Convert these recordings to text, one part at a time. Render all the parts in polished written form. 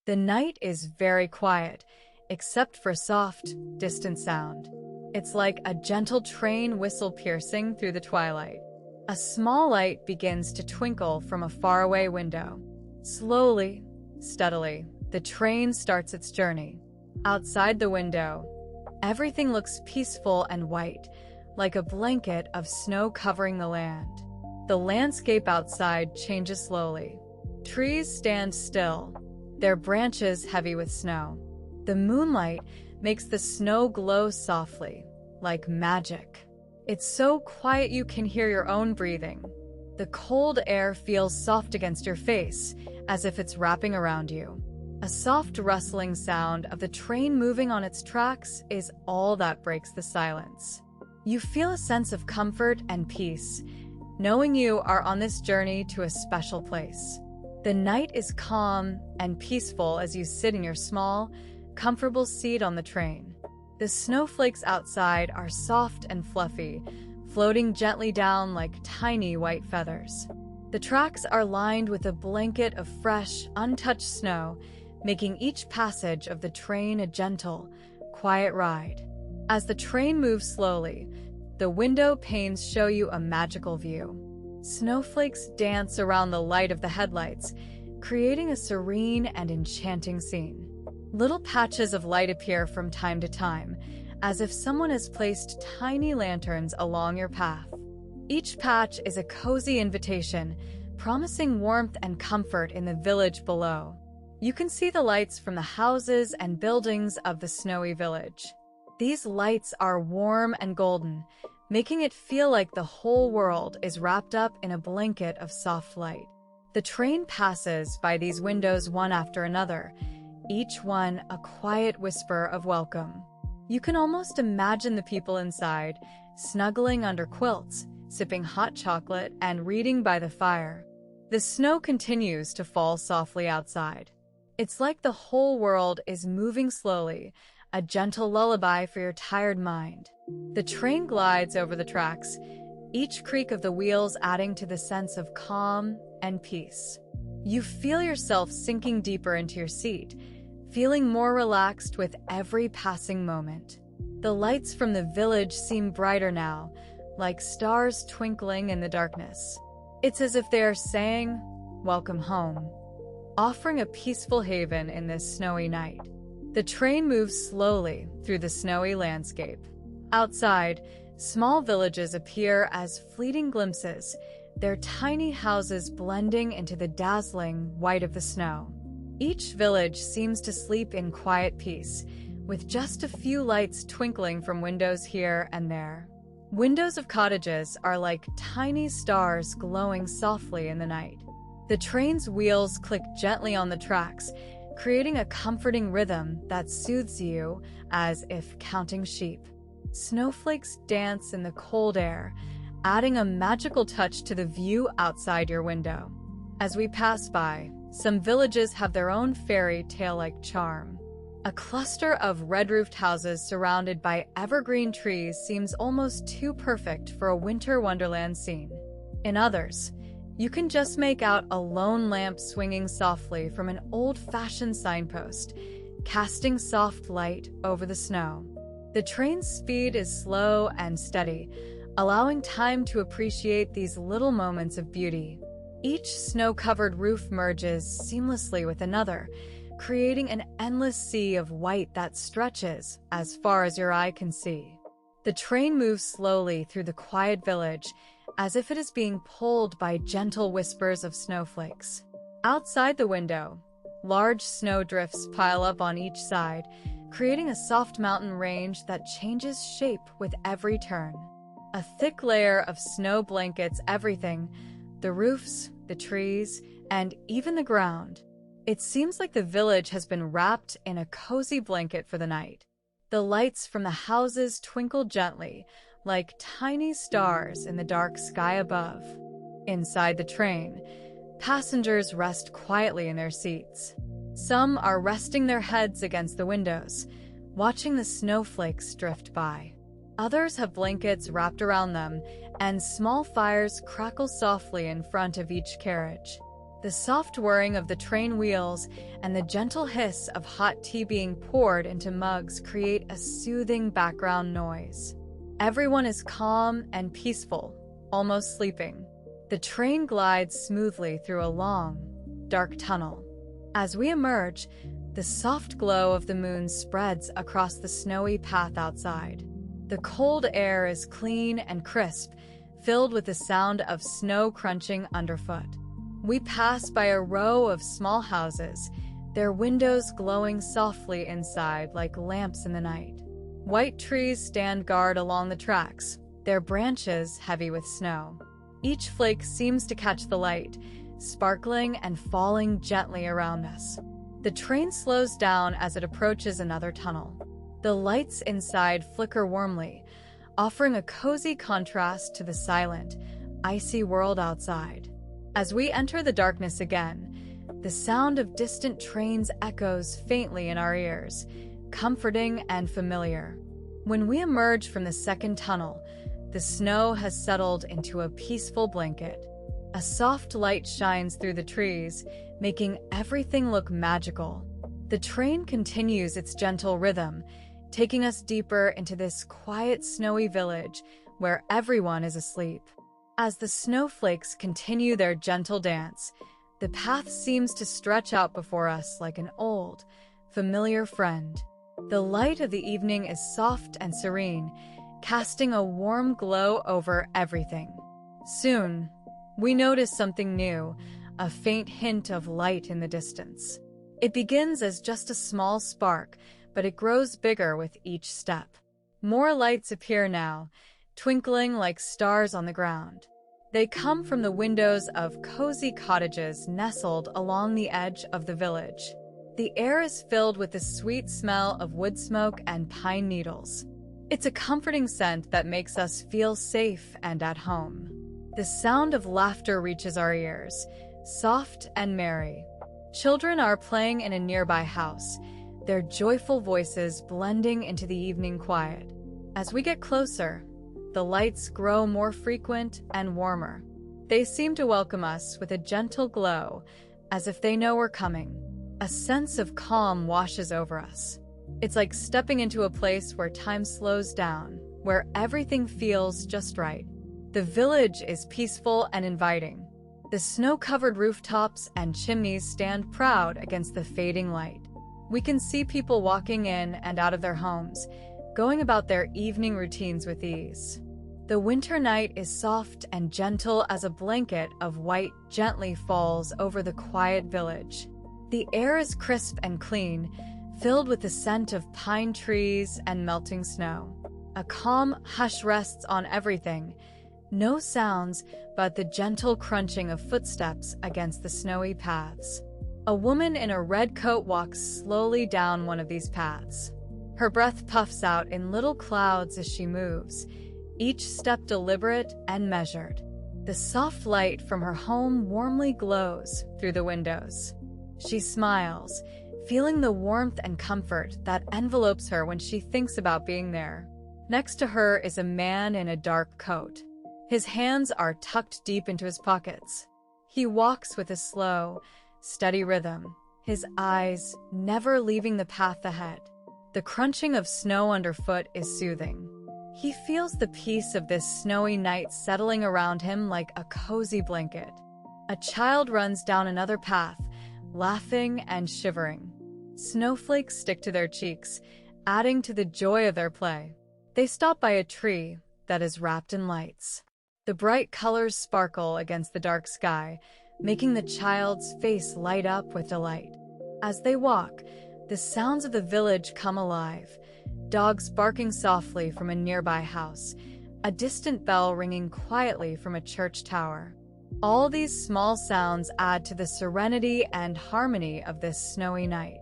The night is very quiet, except for soft, distant sound. It's like a gentle train whistle piercing through the twilight. A small light begins to twinkle from a faraway window. Slowly, steadily, the train starts its journey. Outside the window, everything looks peaceful and white, like a blanket of snow covering the land. The landscape outside changes slowly. Trees stand still, their branches heavy with snow. The moonlight makes the snow glow softly, like magic. It's so quiet you can hear your own breathing. The cold air feels soft against your face, as if it's wrapping around you. A soft rustling sound of the train moving on its tracks is all that breaks the silence. You feel a sense of comfort and peace, knowing you are on this journey to a special place. The night is calm and peaceful as you sit in your small, comfortable seat on the train. The snowflakes outside are soft and fluffy, floating gently down like tiny white feathers. The tracks are lined with a blanket of fresh, untouched snow, making each passage of the train a gentle, quiet ride. As the train moves slowly, the window panes show you a magical view. Snowflakes dance around the light of the headlights, creating a serene and enchanting scene. Little patches of light appear from time to time, as if someone has placed tiny lanterns along your path. Each patch is a cozy invitation, promising warmth and comfort in the village below. You can see the lights from the houses and buildings of the snowy village. These lights are warm and golden, making it feel like the whole world is wrapped up in a blanket of soft light. The train passes by these windows one after another, each one a quiet whisper of welcome. You can almost imagine the people inside, snuggling under quilts, sipping hot chocolate, and reading by the fire. The snow continues to fall softly outside. It's like the whole world is moving slowly, a gentle lullaby for your tired mind. The train glides over the tracks, each creak of the wheels adding to the sense of calm and peace. You feel yourself sinking deeper into your seat, feeling more relaxed with every passing moment. The lights from the village seem brighter now, like stars twinkling in the darkness. It's as if they are saying, "Welcome home," offering a peaceful haven in this snowy night. The train moves slowly through the snowy landscape. Outside, small villages appear as fleeting glimpses, their tiny houses blending into the dazzling white of the snow. Each village seems to sleep in quiet peace, with just a few lights twinkling from windows here and there. Windows of cottages are like tiny stars glowing softly in the night. The train's wheels click gently on the tracks, creating a comforting rhythm that soothes you as if counting sheep. Snowflakes dance in the cold air, adding a magical touch to the view outside your window. As we pass by, some villages have their own fairy tale-like charm. A cluster of red-roofed houses surrounded by evergreen trees seems almost too perfect for a winter wonderland scene. In others, you can just make out a lone lamp swinging softly from an old-fashioned signpost, casting soft light over the snow. The train's speed is slow and steady, allowing time to appreciate these little moments of beauty. Each snow-covered roof merges seamlessly with another, creating an endless sea of white that stretches as far as your eye can see. The train moves slowly through the quiet village, as if it is being pulled by gentle whispers of snowflakes. Outside the window, large snowdrifts pile up on each side, creating a soft mountain range that changes shape with every turn. A thick layer of snow blankets everything, the roofs, the trees, and even the ground. It seems like the village has been wrapped in a cozy blanket for the night. The lights from the houses twinkle gently, like tiny stars in the dark sky above. Inside the train, passengers rest quietly in their seats. Some are resting their heads against the windows, watching the snowflakes drift by. Others have blankets wrapped around them, and small fires crackle softly in front of each carriage. The soft whirring of the train wheels and the gentle hiss of hot tea being poured into mugs create a soothing background noise. Everyone is calm and peaceful, almost sleeping. The train glides smoothly through a long, dark tunnel. As we emerge, the soft glow of the moon spreads across the snowy path outside. The cold air is clean and crisp, filled with the sound of snow crunching underfoot. We pass by a row of small houses, their windows glowing softly inside like lamps in the night. White trees stand guard along the tracks, their branches heavy with snow. Each flake seems to catch the light, sparkling and falling gently around us. The train slows down as it approaches another tunnel. The lights inside flicker warmly, offering a cozy contrast to the silent, icy world outside. As we enter the darkness again, the sound of distant trains echoes faintly in our ears, comforting and familiar. When we emerge from the second tunnel, the snow has settled into a peaceful blanket. A soft light shines through the trees, making everything look magical. The train continues its gentle rhythm, taking us deeper into this quiet, snowy village where everyone is asleep. As the snowflakes continue their gentle dance, the path seems to stretch out before us like an old, familiar friend. The light of the evening is soft and serene, casting a warm glow over everything. Soon, we notice something new, a faint hint of light in the distance. It begins as just a small spark, but it grows bigger with each step. More lights appear now, twinkling like stars on the ground. They come from the windows of cozy cottages nestled along the edge of the village. The air is filled with the sweet smell of wood smoke and pine needles. It's a comforting scent that makes us feel safe and at home. The sound of laughter reaches our ears, soft and merry. Children are playing in a nearby house, their joyful voices blending into the evening quiet. As we get closer, the lights grow more frequent and warmer. They seem to welcome us with a gentle glow, as if they know we're coming. A sense of calm washes over us. It's like stepping into a place where time slows down, where everything feels just right. The village is peaceful and inviting. The snow-covered rooftops and chimneys stand proud against the fading light. We can see people walking in and out of their homes, going about their evening routines with ease. The winter night is soft and gentle as a blanket of white gently falls over the quiet village. The air is crisp and clean, filled with the scent of pine trees and melting snow. A calm hush rests on everything. No sounds but the gentle crunching of footsteps against the snowy paths. A woman in a red coat walks slowly down one of these paths. Her breath puffs out in little clouds as she moves, each step deliberate and measured. The soft light from her home warmly glows through the windows. She smiles, feeling the warmth and comfort that envelopes her when she thinks about being there. Next to her is a man in a dark coat. His hands are tucked deep into his pockets. He walks with a slow, steady rhythm, his eyes never leaving the path ahead. The crunching of snow underfoot is soothing. He feels the peace of this snowy night settling around him like a cozy blanket. A child runs down another path, laughing and shivering. Snowflakes stick to their cheeks, adding to the joy of their play. They stop by a tree that is wrapped in lights. The bright colors sparkle against the dark sky, making the child's face light up with delight. As they walk, the sounds of the village come alive. Dogs barking softly from a nearby house, a distant bell ringing quietly from a church tower. All these small sounds add to the serenity and harmony of this snowy night.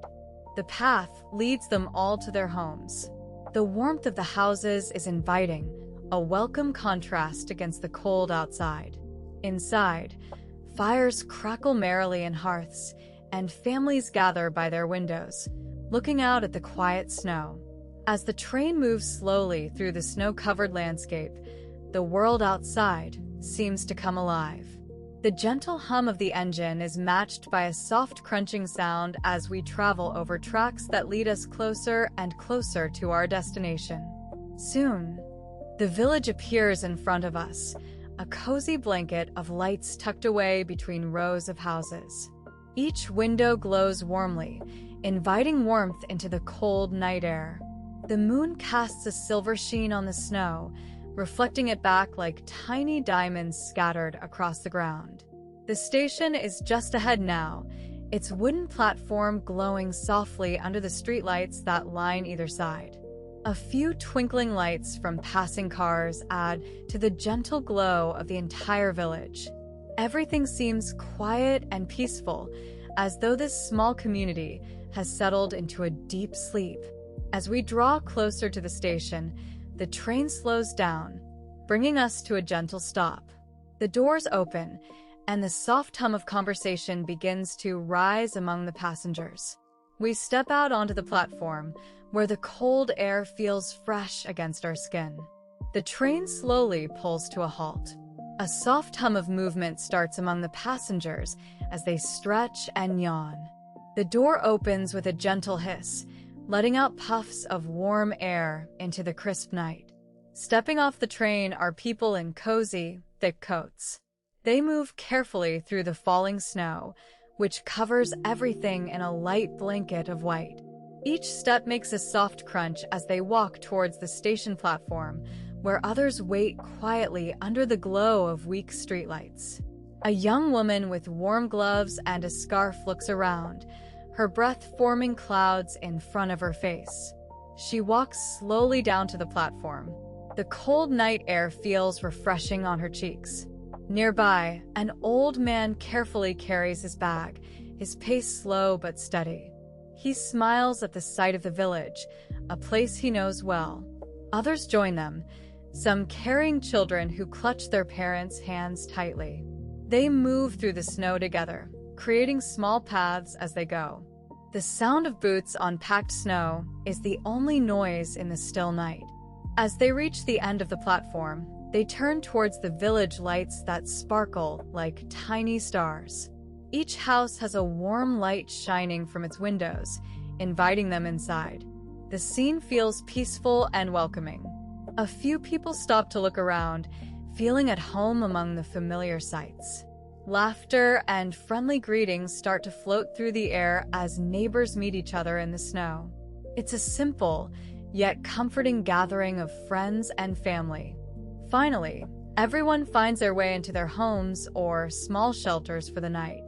The path leads them all to their homes. The warmth of the houses is inviting, a welcome contrast against the cold outside. Inside, fires crackle merrily in hearths, and families gather by their windows, looking out at the quiet snow. As the train moves slowly through the snow-covered landscape, the world outside seems to come alive. The gentle hum of the engine is matched by a soft crunching sound as we travel over tracks that lead us closer and closer to our destination. Soon, the village appears in front of us, a cozy blanket of lights tucked away between rows of houses. Each window glows warmly, inviting warmth into the cold night air. The moon casts a silver sheen on the snow, reflecting it back like tiny diamonds scattered across the ground. The station is just ahead now, its wooden platform glowing softly under the streetlights that line either side. A few twinkling lights from passing cars add to the gentle glow of the entire village. Everything seems quiet and peaceful, as though this small community has settled into a deep sleep. As we draw closer to the station, the train slows down, bringing us to a gentle stop. The doors open, and the soft hum of conversation begins to rise among the passengers. We step out onto the platform, where the cold air feels fresh against our skin. The train slowly pulls to a halt. A soft hum of movement starts among the passengers as they stretch and yawn. The door opens with a gentle hiss, letting out puffs of warm air into the crisp night. Stepping off the train are people in cozy, thick coats. They move carefully through the falling snow, which covers everything in a light blanket of white. Each step makes a soft crunch as they walk towards the station platform, where others wait quietly under the glow of weak streetlights. A young woman with warm gloves and a scarf looks around, her breath forming clouds in front of her face. She walks slowly down to the platform. The cold night air feels refreshing on her cheeks. Nearby, an old man carefully carries his bag, his pace slow but steady. He smiles at the sight of the village, a place he knows well. Others join them, some carrying children who clutch their parents' hands tightly. They move through the snow together, creating small paths as they go. The sound of boots on packed snow is the only noise in the still night. As they reach the end of the platform, they turn towards the village lights that sparkle like tiny stars. Each house has a warm light shining from its windows, inviting them inside. The scene feels peaceful and welcoming. A few people stop to look around, feeling at home among the familiar sights. Laughter and friendly greetings start to float through the air as neighbors meet each other in the snow. It's a simple, yet comforting gathering of friends and family. Finally, everyone finds their way into their homes or small shelters for the night.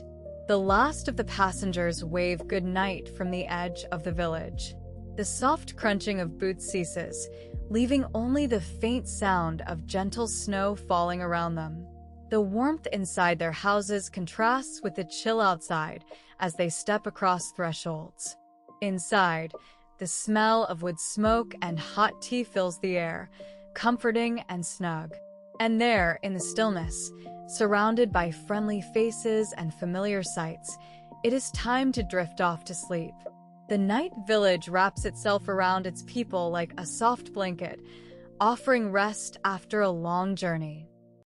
The last of the passengers wave goodnight from the edge of the village. The soft crunching of boots ceases, leaving only the faint sound of gentle snow falling around them. The warmth inside their houses contrasts with the chill outside as they step across thresholds. Inside, the smell of wood smoke and hot tea fills the air, comforting and snug. And there, in the stillness, surrounded by friendly faces and familiar sights, it is time to drift off to sleep. The night village wraps itself around its people like a soft blanket, offering rest after a long journey.